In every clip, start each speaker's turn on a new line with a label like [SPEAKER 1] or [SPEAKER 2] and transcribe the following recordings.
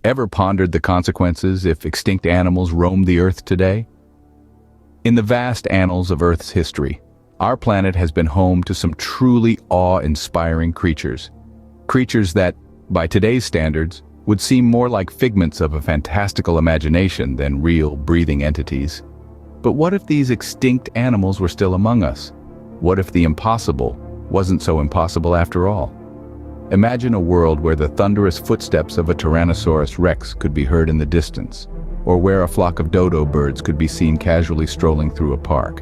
[SPEAKER 1] Ever pondered the consequences if extinct animals roamed the Earth today? In the vast annals of Earth's history, our planet has been home to some truly awe-inspiring creatures. Creatures that, by today's standards, would seem more like figments of a fantastical imagination than real, breathing entities. But what if these extinct animals were still among us? What if the impossible wasn't so impossible after all? Imagine a world where the thunderous footsteps of a Tyrannosaurus Rex could be heard in the distance, or where a flock of dodo birds could be seen casually strolling through a park.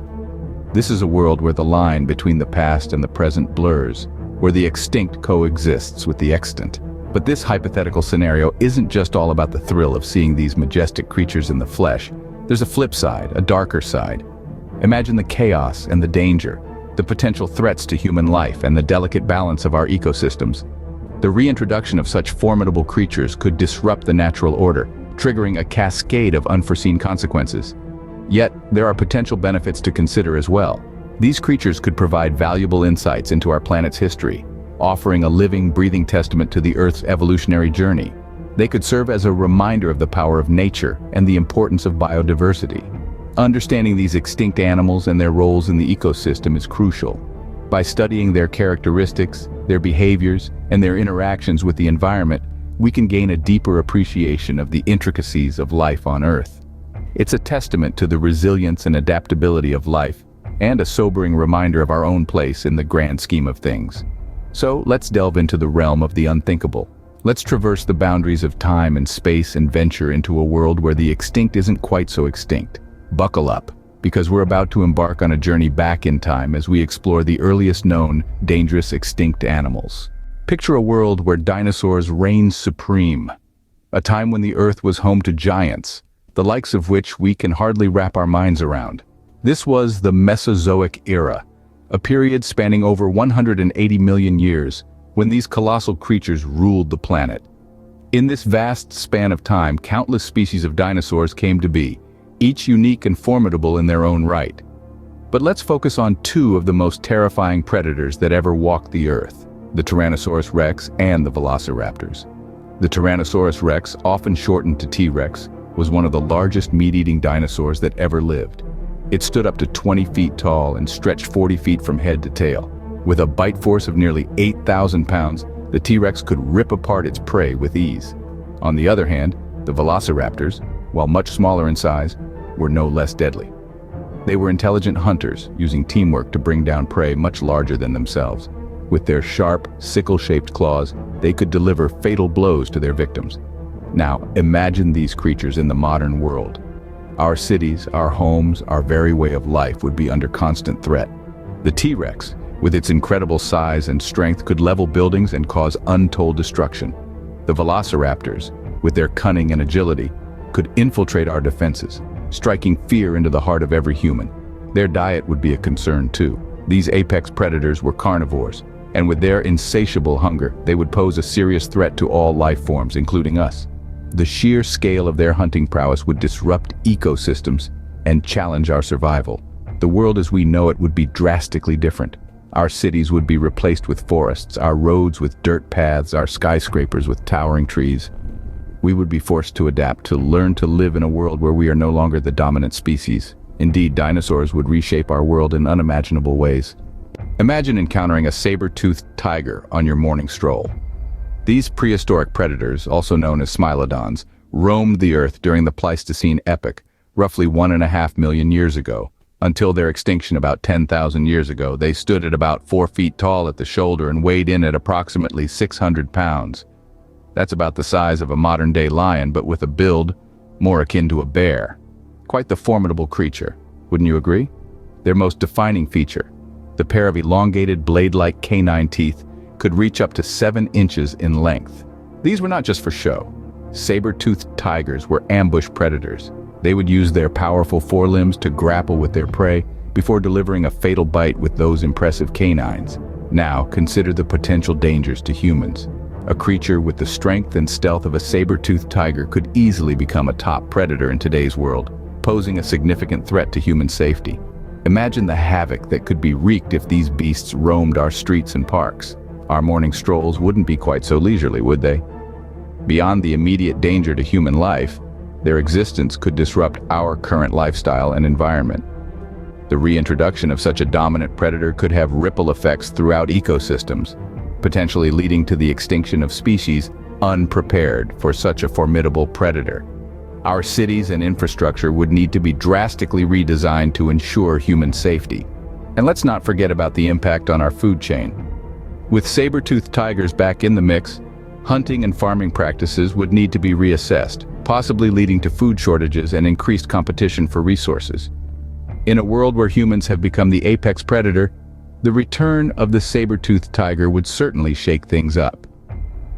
[SPEAKER 1] This is a world where the line between the past and the present blurs, where the extinct coexists with the extant. But this hypothetical scenario isn't just all about the thrill of seeing these majestic creatures in the flesh. There's a flip side, a darker side. Imagine the chaos and the danger, the potential threats to human life and the delicate balance of our ecosystems. The reintroduction of such formidable creatures could disrupt the natural order, triggering a cascade of unforeseen consequences. Yet, there are potential benefits to consider as well. These creatures could provide valuable insights into our planet's history, offering a living, breathing testament to the Earth's evolutionary journey. They could serve as a reminder of the power of nature and the importance of biodiversity. Understanding these extinct animals and their roles in the ecosystem is crucial. By studying their characteristics, their behaviors, and their interactions with the environment, we can gain a deeper appreciation of the intricacies of life on Earth. It's a testament to the resilience and adaptability of life, and a sobering reminder of our own place in the grand scheme of things. So let's delve into the realm of the unthinkable. Let's traverse the boundaries of time and space and venture into a world where the extinct isn't quite so extinct. Buckle up, because we're about to embark on a journey back in time as we explore the earliest known, dangerous extinct animals. Picture a world where dinosaurs reigned supreme, a time when the Earth was home to giants, the likes of which we can hardly wrap our minds around. This was the Mesozoic era, a period spanning over 180 million years, when these colossal creatures ruled the planet. In this vast span of time, countless species of dinosaurs came to be, each unique and formidable in their own right. But let's focus on two of the most terrifying predators that ever walked the Earth, the Tyrannosaurus Rex and the Velociraptors. The Tyrannosaurus Rex, often shortened to T-Rex, was one of the largest meat-eating dinosaurs that ever lived. It stood up to 20 feet tall and stretched 40 feet from head to tail. With a bite force of nearly 8,000 pounds, the T-Rex could rip apart its prey with ease. On the other hand, the Velociraptors, while much smaller in size, were no less deadly. They were intelligent hunters, using teamwork to bring down prey much larger than themselves. With their sharp, sickle-shaped claws, they could deliver fatal blows to their victims. Now, imagine these creatures in the modern world. Our cities, our homes, our very way of life would be under constant threat. The T-Rex, with its incredible size and strength, could level buildings and cause untold destruction. The Velociraptors, with their cunning and agility, could infiltrate our defenses, striking fear into the heart of every human. Their diet would be a concern too. These apex predators were carnivores, and with their insatiable hunger, they would pose a serious threat to all life forms, including us. The sheer scale of their hunting prowess would disrupt ecosystems and challenge our survival. The world as we know it would be drastically different. Our cities would be replaced with forests, our roads with dirt paths, our skyscrapers with towering trees. We would be forced to adapt, to learn to live in a world where we are no longer the dominant species. Indeed, dinosaurs would reshape our world in unimaginable ways. Imagine encountering a saber-toothed tiger on your morning stroll. These prehistoric predators, also known as smilodons, roamed the Earth during the Pleistocene epoch, roughly 1.5 million years ago. Until their extinction about 10,000 years ago, they stood at about 4 feet tall at the shoulder and weighed in at approximately 600 pounds. That's about the size of a modern-day lion, but with a build more akin to a bear. Quite the formidable creature, wouldn't you agree? Their most defining feature, the pair of elongated blade-like canine teeth, could reach up to 7 inches in length. These were not just for show. Sabertooth tigers were ambush predators. They would use their powerful forelimbs to grapple with their prey before delivering a fatal bite with those impressive canines. Now, consider the potential dangers to humans. A creature with the strength and stealth of a saber-toothed tiger could easily become a top predator in today's world, posing a significant threat to human safety. Imagine the havoc that could be wreaked if these beasts roamed our streets and parks. Our morning strolls wouldn't be quite so leisurely, would they? Beyond the immediate danger to human life, their existence could disrupt our current lifestyle and environment. The reintroduction of such a dominant predator could have ripple effects throughout ecosystems, potentially leading to the extinction of species unprepared for such a formidable predator. Our cities and infrastructure would need to be drastically redesigned to ensure human safety. And let's not forget about the impact on our food chain. With saber-toothed tigers back in the mix, hunting and farming practices would need to be reassessed, possibly leading to food shortages and increased competition for resources. In a world where humans have become the apex predator, the return of the saber-toothed tiger would certainly shake things up.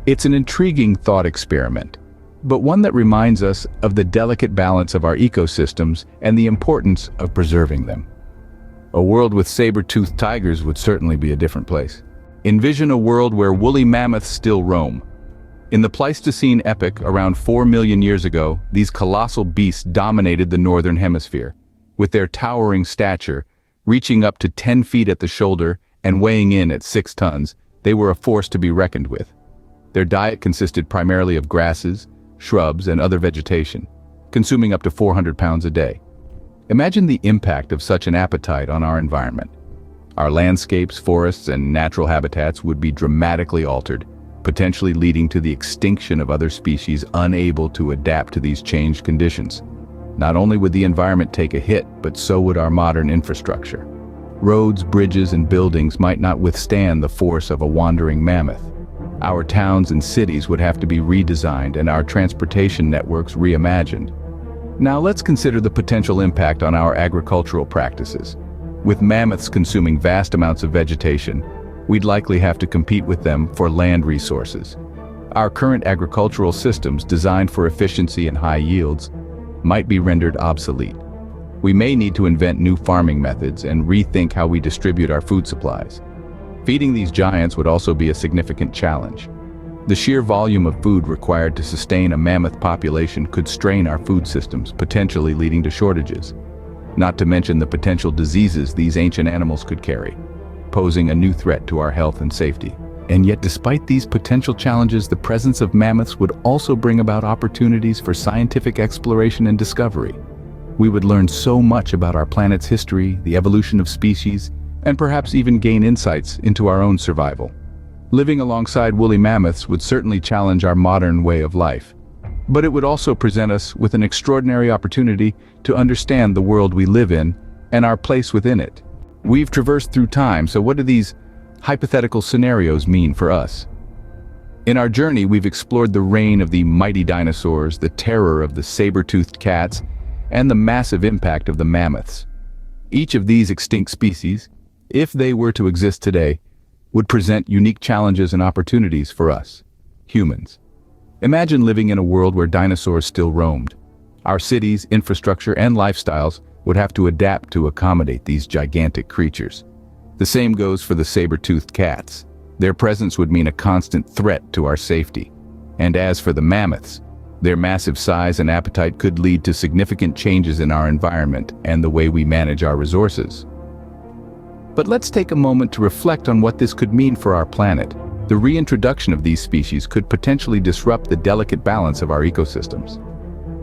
[SPEAKER 1] It's an intriguing thought experiment, but one that reminds us of the delicate balance of our ecosystems and the importance of preserving them. A world with saber-toothed tigers would certainly be a different place. Envision a world where woolly mammoths still roam. In the Pleistocene epoch, around 4 million years ago, these colossal beasts dominated the northern hemisphere. With their towering stature, reaching up to 10 feet at the shoulder and weighing in at 6 tons, they were a force to be reckoned with. Their diet consisted primarily of grasses, shrubs, and other vegetation, consuming up to 400 pounds a day. Imagine the impact of such an appetite on our environment. Our landscapes, forests, and natural habitats would be dramatically altered, potentially leading to the extinction of other species unable to adapt to these changed conditions. Not only would the environment take a hit, but so would our modern infrastructure. Roads, bridges, and buildings might not withstand the force of a wandering mammoth. Our towns and cities would have to be redesigned and our transportation networks reimagined. Now let's consider the potential impact on our agricultural practices. With mammoths consuming vast amounts of vegetation, we'd likely have to compete with them for land resources. Our current agricultural systems, designed for efficiency and high yields, might be rendered obsolete. We may need to invent new farming methods and rethink how we distribute our food supplies. Feeding these giants would also be a significant challenge. The sheer volume of food required to sustain a mammoth population could strain our food systems, potentially leading to shortages. Not to mention the potential diseases these ancient animals could carry, posing a new threat to our health and safety. And yet, despite these potential challenges, the presence of mammoths would also bring about opportunities for scientific exploration and discovery. We would learn so much about our planet's history, the evolution of species, and perhaps even gain insights into our own survival. Living alongside woolly mammoths would certainly challenge our modern way of life, but it would also present us with an extraordinary opportunity to understand the world we live in and our place within it. We've traversed through time, so what do these hypothetical scenarios mean for us? In our journey, we've explored the reign of the mighty dinosaurs, the terror of the saber-toothed cats, and the massive impact of the mammoths. Each of these extinct species, if they were to exist today, would present unique challenges and opportunities for us, humans. Imagine living in a world where dinosaurs still roamed. Our cities, infrastructure, and lifestyles would have to adapt to accommodate these gigantic creatures. The same goes for the saber-toothed cats. Their presence would mean a constant threat to our safety. And as for the mammoths, their massive size and appetite could lead to significant changes in our environment and the way we manage our resources. But let's take a moment to reflect on what this could mean for our planet. The reintroduction of these species could potentially disrupt the delicate balance of our ecosystems.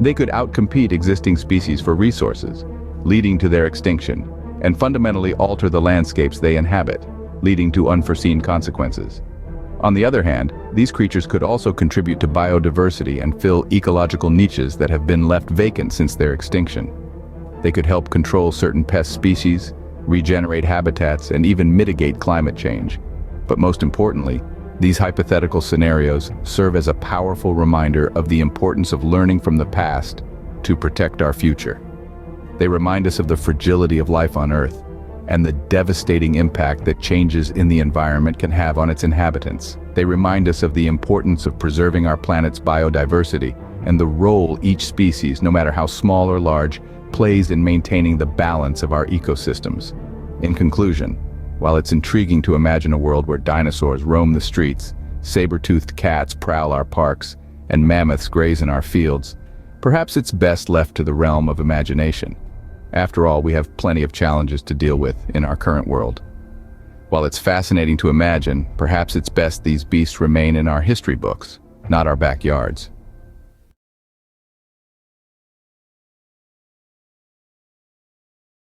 [SPEAKER 1] They could outcompete existing species for resources, leading to their extinction, and fundamentally alter the landscapes they inhabit, leading to unforeseen consequences. On the other hand, these creatures could also contribute to biodiversity and fill ecological niches that have been left vacant since their extinction. They could help control certain pest species, regenerate habitats, and even mitigate climate change. But most importantly, these hypothetical scenarios serve as a powerful reminder of the importance of learning from the past to protect our future. They remind us of the fragility of life on Earth and the devastating impact that changes in the environment can have on its inhabitants. They remind us of the importance of preserving our planet's biodiversity and the role each species, no matter how small or large, plays in maintaining the balance of our ecosystems. In conclusion, while it's intriguing to imagine a world where dinosaurs roam the streets, saber-toothed cats prowl our parks, and mammoths graze in our fields, perhaps it's best left to the realm of imagination. After all, we have plenty of challenges to deal with in our current world. While it's fascinating to imagine, perhaps it's best these beasts remain in our history books, not our backyards.